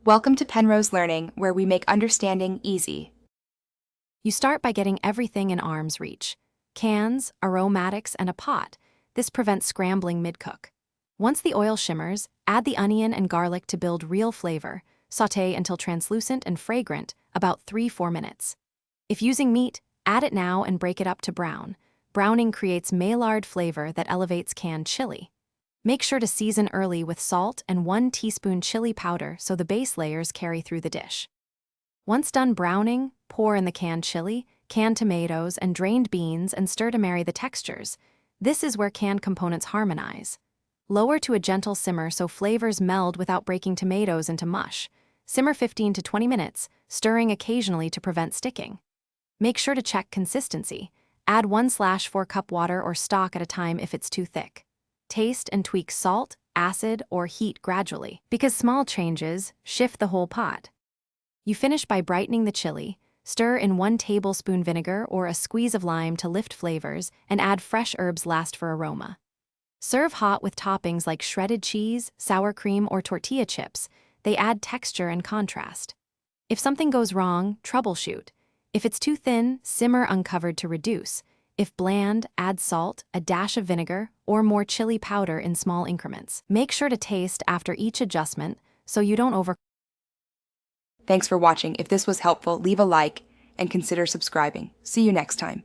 Welcome to Penrose Learning, where we make understanding easy. You start by getting everything in arm's reach. Cans, aromatics, and a pot. This prevents scrambling mid-cook. Once the oil shimmers, add the onion and garlic to build real flavor. Sauté until translucent and fragrant, about 3-4 minutes. If using meat, add it now and break it up to brown. Browning creates Maillard flavor that elevates canned chili. Make sure to season early with salt and 1 teaspoon chili powder so the base layers carry through the dish. Once done browning, pour in the canned chili, canned tomatoes, and drained beans and stir to marry the textures. This is where canned components harmonize. Lower to a gentle simmer so flavors meld without breaking tomatoes into mush. Simmer 15 to 20 minutes, stirring occasionally to prevent sticking. Make sure to check consistency. Add 1/4 cup water or stock at a time if it's too thick. Taste and tweak salt, acid, or heat gradually, because small changes shift the whole pot. You finish by brightening the chili, stir in 1 tablespoon vinegar or a squeeze of lime to lift flavors, and add fresh herbs last for aroma. Serve hot with toppings like shredded cheese, sour cream, or tortilla chips. They add texture and contrast. If something goes wrong, troubleshoot. If it's too thin, simmer uncovered to reduce. If bland, add salt, a dash of vinegar, or more chili powder in small increments. Make sure to taste after each adjustment so you don't overcook. Thanks for watching. If this was helpful, leave a like and consider subscribing. See you next time.